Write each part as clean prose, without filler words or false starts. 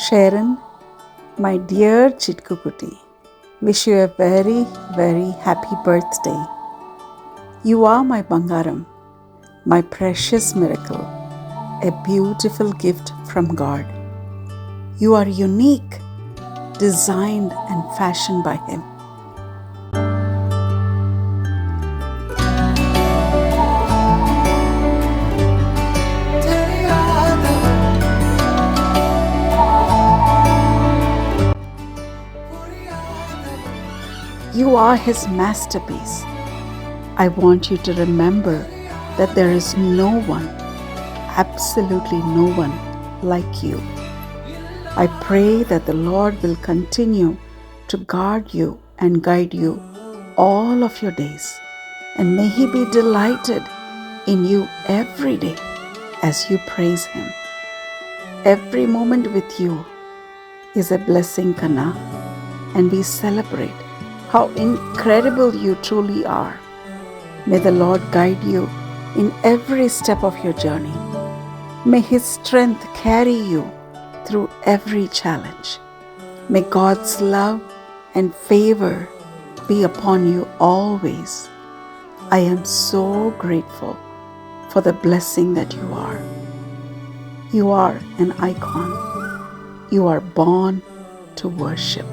Sharon, my dear Chitkukuti, wish you a very, very happy birthday. You are my Bangaram, my precious miracle, a beautiful gift from God. You are unique, designed and fashioned by Him. You are His masterpiece. I want you to remember that there is no one, absolutely no one like you. I pray that the Lord will continue to guard you and guide you all of your days, and may He be delighted in you every day as you praise Him. Every moment with you is a blessing, Kanna, and we celebrate how incredible you truly are. May the Lord guide you in every step of your journey. May His strength carry you through every challenge. May God's love and favor be upon you always. I am so grateful for the blessing that you are. You are an icon. You are born to worship.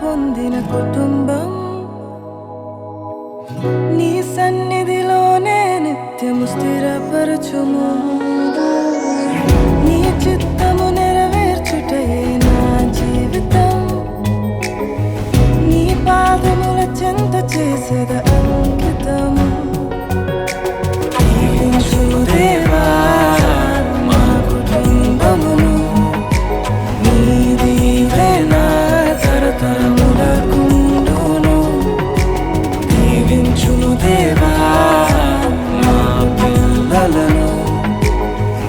పొందిన కుటుంబం నీ సన్నిధిలోనే నిత్యము స్థిరపరచుము నీ చిత్తము నెరవేర్చుటయే నా జీవితం నీ పాదముల చెంత చేసేద అంకితము దీవించుము దేవా మా కుటుంబమును నీ దీవెన తరతరములకుండును దీవించుము దేవా మా పిల్లలను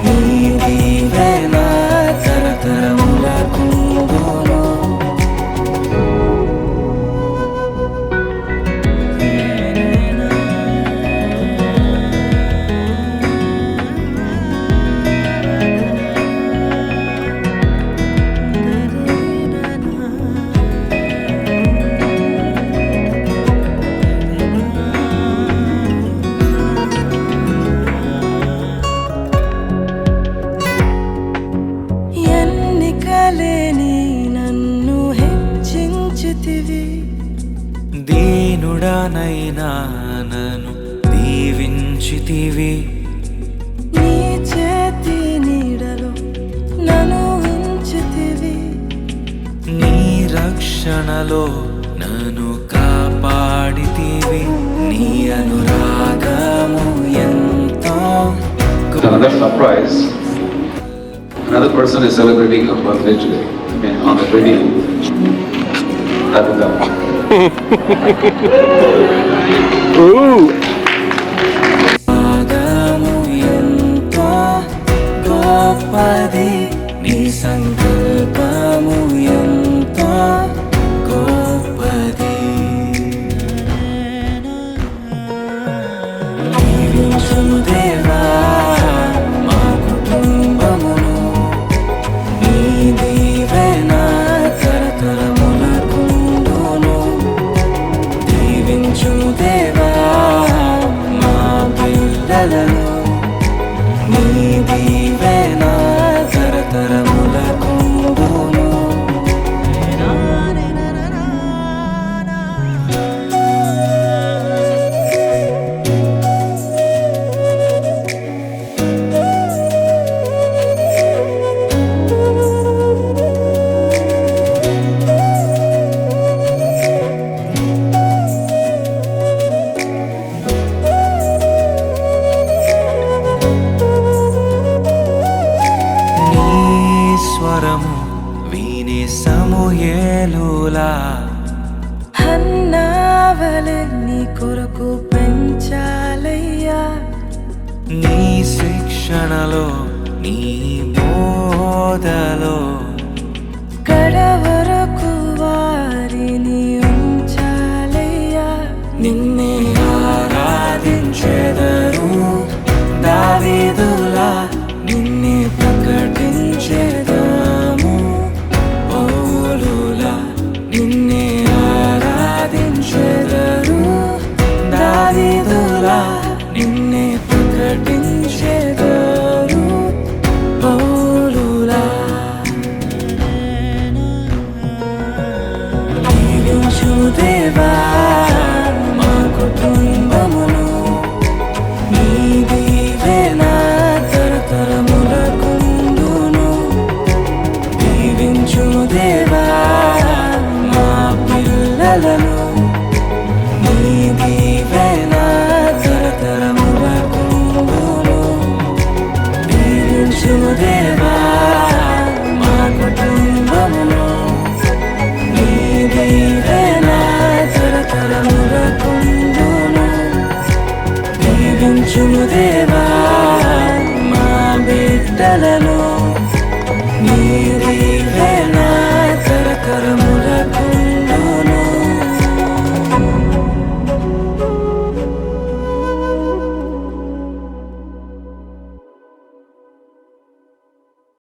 నీ దీవెన తరతరములకుండును దీనుడనైనా నన్ను దీవించితివి నీ చేతి నీడలో నన్ను ఉంచితివి నీ రక్షణలో నన్ను కాపాడితివి నీ అనురాగము ఎంతో Another surprise. Another person is celebrating a birthday today. Okay, on the 20th. Happy ఆగము ఎంతో గొప్పది, నీ సంకల్పము ఎంతో గొప్పది. దీవించుము దేవా మా కుటుంబమును, నీ దీవెన తరతరములకుండును. దీవించుము దేవా మా పిల్లలను, నీ దీవెన తరతరములకుండును. నీ స్వరము వినే సమూయేలులా హన్నావలె నీ కొరకు పెంచాలయ్యా, నీ శిక్షణలో నీ బోధలో